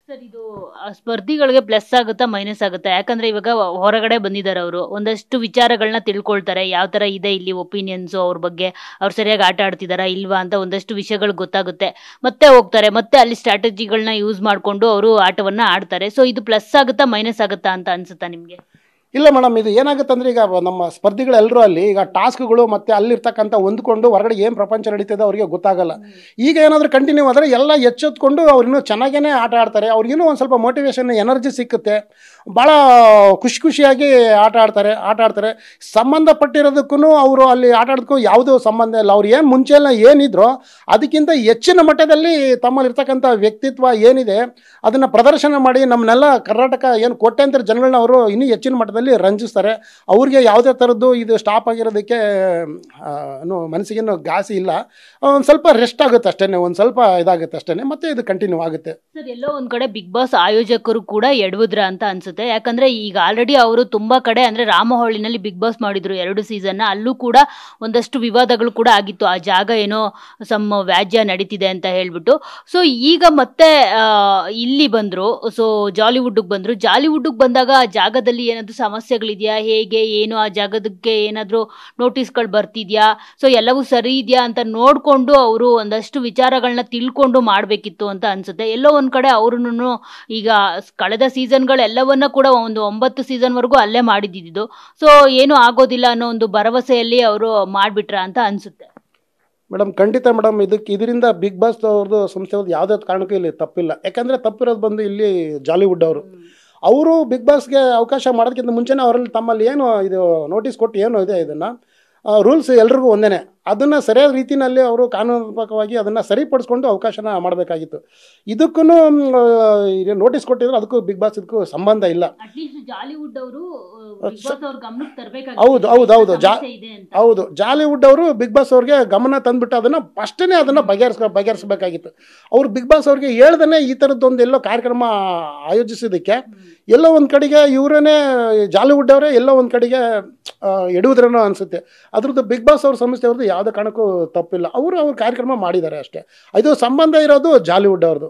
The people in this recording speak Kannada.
ಸರ್ ಇದು ಸ್ಪರ್ಧಿಗಳಿಗೆ ಪ್ಲಸ್ ಆಗುತ್ತಾ ಮೈನಸ್ ಆಗುತ್ತಾ? ಯಾಕಂದ್ರೆ ಇವಾಗ ಹೊರಗಡೆ ಬಂದಿದ್ದಾರೆ ಅವರು, ಒಂದಷ್ಟು ವಿಚಾರಗಳನ್ನ ತಿಳ್ಕೊಳ್ತಾರೆ, ಯಾವ ತರ ಇದೆ ಇಲ್ಲಿ ಒಪಿನಿಯನ್ಸು ಅವ್ರ ಬಗ್ಗೆ, ಅವ್ರು ಸರಿಯಾಗಿ ಆಟ ಆಡ್ತಿದಾರಾ ಇಲ್ವಾ ಅಂತ ಒಂದಷ್ಟು ವಿಷಯಗಳು ಗೊತ್ತಾಗುತ್ತೆ. ಮತ್ತೆ ಹೋಗ್ತಾರೆ, ಮತ್ತೆ ಅಲ್ಲಿ ಸ್ಟ್ರಾಟಜಿಗಳನ್ನ ಯೂಸ್ ಮಾಡ್ಕೊಂಡು ಅವರು ಆಟವನ್ನ ಆಡ್ತಾರೆ. ಸೊ ಇದು ಪ್ಲಸ್ ಆಗುತ್ತಾ ಮೈನಸ್ ಆಗುತ್ತಾ ಅಂತ ಅನ್ಸುತ್ತಾ ನಿಮ್ಗೆ? ಇಲ್ಲ ಮೇಡಮ್, ಇದು ಏನಾಗುತ್ತೆ ಅಂದರೆ ಈಗ ನಮ್ಮ ಸ್ಪರ್ಧಿಗಳೆಲ್ಲರೂ ಅಲ್ಲಿ ಈಗ ಟಾಸ್ಕ್ಗಳು ಮತ್ತು ಅಲ್ಲಿರ್ತಕ್ಕಂಥ ಹೊಂದ್ಕೊಂಡು ಹೊರಗಡೆ ಏನು ಪ್ರಪಂಚ ನಡೀತದೆ ಅವರಿಗೆ ಗೊತ್ತಾಗಲ್ಲ. ಈಗ ಏನಾದರೂ ಕಂಟಿನ್ಯೂ ಆದರೆ ಎಲ್ಲ ಎಚ್ಚೆತ್ಕೊಂಡು ಅವ್ರಿನ್ನೂ ಚೆನ್ನಾಗೇ ಆಟ ಆಡ್ತಾರೆ. ಅವ್ರಿಗಿನ್ನೂ ಒಂದು ಸ್ವಲ್ಪ ಮೋಟಿವೇಶನ್ ಎನರ್ಜಿ ಸಿಕ್ಕುತ್ತೆ, ಭಾಳ ಖುಷಿಯಾಗಿ ಆಟ ಆಡ್ತಾರೆ. ಸಂಬಂಧಪಟ್ಟಿರೋದಕ್ಕೂ ಅವರು ಅಲ್ಲಿ ಆಟ ಆಡೋದಕ್ಕೂ ಯಾವುದೂ ಸಂಬಂಧ ಇಲ್ಲ. ಅವ್ರು ಏನು ಮುಂಚೆಲ್ಲ ಏನಿದ್ರೋ ಅದಕ್ಕಿಂತ ಹೆಚ್ಚಿನ ಮಟ್ಟದಲ್ಲಿ ತಮ್ಮಲ್ಲಿರ್ತಕ್ಕಂಥ ವ್ಯಕ್ತಿತ್ವ ಏನಿದೆ ಅದನ್ನು ಪ್ರದರ್ಶನ ಮಾಡಿ ನಮ್ಮನ್ನೆಲ್ಲ ಕರ್ನಾಟಕ ಏನು ಕೋಟ್ಯಾಂತರ ಜನಗಳನ್ನ ಅವರು ಇನ್ನೂ ಹೆಚ್ಚಿನ ಮಟ್ಟದಲ್ಲಿ ರಂಜಿಸ್ತಾರೆ. ಅವ್ರಿಗೆ ಯಾವುದೇ ಥರದ್ದು ಇದು ಸ್ಟಾಪ್ ಆಗಿರೋದಕ್ಕೆ ಮನಸ್ಸಿಗೇನು ಗಾಸಿ ಇಲ್ಲ. ಒಂದು ಸ್ವಲ್ಪ ರೆಸ್ಟ್ ಆಗುತ್ತೆ ಅಷ್ಟೇ, ಒಂದು ಸ್ವಲ್ಪ ಇದಾಗುತ್ತೆ ಅಷ್ಟೇ, ಮತ್ತೆ ಇದು ಕಂಟಿನ್ಯೂ ಆಗುತ್ತೆ. ಸರ್ ಎಲ್ಲೋ ಒಂದ್ ಕಡೆ ಬಿಗ್ ಬಾಸ್ ಆಯೋಜಕರು ಕೂಡ ಎಡವುದ್ರ ಅಂತ ಅನ್ಸುತ್ತೆ. ಯಾಕಂದ್ರೆ ಈಗ ಆಲ್ರೆಡಿ ಅವರು ತುಂಬಾ ಕಡೆ ಅಂದ್ರೆ ರಾಮಹಳ್ಳಿನಲ್ಲಿ ಬಿಗ್ ಬಾಸ್ ಮಾಡಿದ್ರು 2 ಸೀಸನ್, ಅಲ್ಲೂ ಕೂಡ ಒಂದಷ್ಟು ವಿವಾದಗಳು ಕೂಡ ಆಗಿತ್ತು. ಆ ಜಾಗ ಏನೋ ವ್ಯಾಜ್ಯ ನಡೀತಿದೆ ಅಂತ ಹೇಳ್ಬಿಟ್ಟು. ಸೊ ಈಗ ಮತ್ತೆ ಇಲ್ಲಿ ಬಂದ್ರು, ಸೊ ಜಾಲಿವುಡ್ ಬಂದ್ರು. ಜಾಲಿವುಡ್ ಬಂದಾಗ ಆ ಜಾಗದಲ್ಲಿ ಏನಾದ್ರು ಸಮಸ್ಯೆಗಳಿದೆಯಾ, ಹೇಗೆ ಏನು, ಆ ಜಾಗದಕ್ಕೆ ಏನಾದ್ರು ನೋಟಿಸ್ಗಳು ಬರ್ತಿದ್ಯಾ, ಸೊ ಎಲ್ಲವೂ ಸರಿ ಇದೆಯಾ ಅಂತ ನೋಡ್ಕೊಂಡು ಅವರು ಒಂದಷ್ಟು ವಿಚಾರಗಳನ್ನ ತಿಳ್ಕೊಂಡು ಮಾಡ್ಬೇಕಿತ್ತು ಅಂತ ಅನ್ಸುತ್ತೆ. ಎಲ್ಲೋ ಒಂದ್ ಕಡೆ ಅವ್ರನ್ನು ಈಗ ಕಳೆದ ಸೀಸನ್ಗಳೆಲ್ಲವನ್ನ ಕೂಡ ಒಂದು 9 ಸೀಸನ್ ವರೆಗೂ ಅಲ್ಲೇ ಮಾಡಿದ್ದು. ಸೊ ಏನು ಆಗೋದಿಲ್ಲ ಅನ್ನೋ ಒಂದು ಭರವಸೆಯಲ್ಲಿ ಅವರು ಮಾಡ್ಬಿಟ್ರ ಅಂತ ಅನ್ಸುತ್ತೆ. ಮೇಡಮ್ ಖಂಡಿತ ಮೇಡಮ್, ಇದರಿಂದ ಬಿಗ್ ಬಾಸ್ ಅವ್ರದ್ದು ಸಂಸ್ಥೆ ಯಾವುದೇ ಕಾರಣಕ್ಕೂ ಇಲ್ಲಿ ತಪ್ಪಿಲ್ಲ. ಯಾಕಂದರೆ ತಪ್ಪಿರೋದು ಬಂದು ಇಲ್ಲಿ ಜಾಲಿವುಡ್ ಅವರು ಬಿಗ್ ಬಾಸ್ಗೆ ಅವಕಾಶ ಮಾಡೋದಕ್ಕಿಂತ ಮುಂಚೆನೇ ಅವರಲ್ಲಿ ತಮ್ಮಲ್ಲಿ ಏನು ಇದು ನೋಟಿಸ್ ಕೊಟ್ಟು ಏನು ಇದೆ ಇದನ್ನು ರೂಲ್ಸ್ ಎಲ್ರಿಗೂ ಒಂದೇ, ಅದನ್ನು ಸರಿಯಾದ ರೀತಿಯಲ್ಲಿ ಅವರು ಕಾನೂನಾತ್ಮಕವಾಗಿ ಅದನ್ನು ಸರಿಪಡಿಸ್ಕೊಂಡು ಅವಕಾಶನ ಮಾಡಬೇಕಾಗಿತ್ತು. ಇದಕ್ಕೂ ನೋಟಿಸ್ ಕೊಟ್ಟಿದ್ರು, ಅದಕ್ಕೂ ಬಿಗ್ ಬಾಸ್ ಇದಕ್ಕೂ ಸಂಬಂಧ ಇಲ್ಲ. ಹೌದು ಜಾಲಿವುಡ್ ಅವರು ಬಿಗ್ ಬಾಸ್ ಅವ್ರಿಗೆ ಗಮನ ತಂದುಬಿಟ್ಟು ಅದನ್ನು ಫಸ್ಟೇ ಅದನ್ನು ಬಗೆಹರಿಸಬೇಕಾಗಿತ್ತು. ಅವರು ಬಿಗ್ ಬಾಸ್ ಅವ್ರಿಗೆ ಹೇಳ್ದೇ ಈ ಥರದ್ದೊಂದು ಎಲ್ಲೋ ಕಾರ್ಯಕ್ರಮ ಆಯೋಜಿಸೋದಕ್ಕೆ ಎಲ್ಲೋ ಒಂದು ಕಡೆಗೆ ಇವರೇ ಜಾಲಿವುಡ್ ಅವರೇ ಎಲ್ಲೋ ಒಂದು ಕಡೆಗೆ ಎಡುವುದ್ರೇನೋ ಅನಿಸುತ್ತೆ. ಅದ್ರದ್ದು ಬಿಗ್ ಬಾಸ್ ಅವ್ರ ಸಂಸ್ಥೆ ಅವ್ರದ್ದು ಯಾವುದೇ ಕಾರಣಕ್ಕೂ ತಪ್ಪಿಲ್ಲ. ಅವ್ರ ಕಾರ್ಯಕ್ರಮ ಮಾಡಿದ್ದಾರೆ ಅಷ್ಟೇ. ಇದು ಸಂಬಂಧ ಇರೋದು ಜಾಲಿವುಡ್ ಅವ್ರದ್ದು.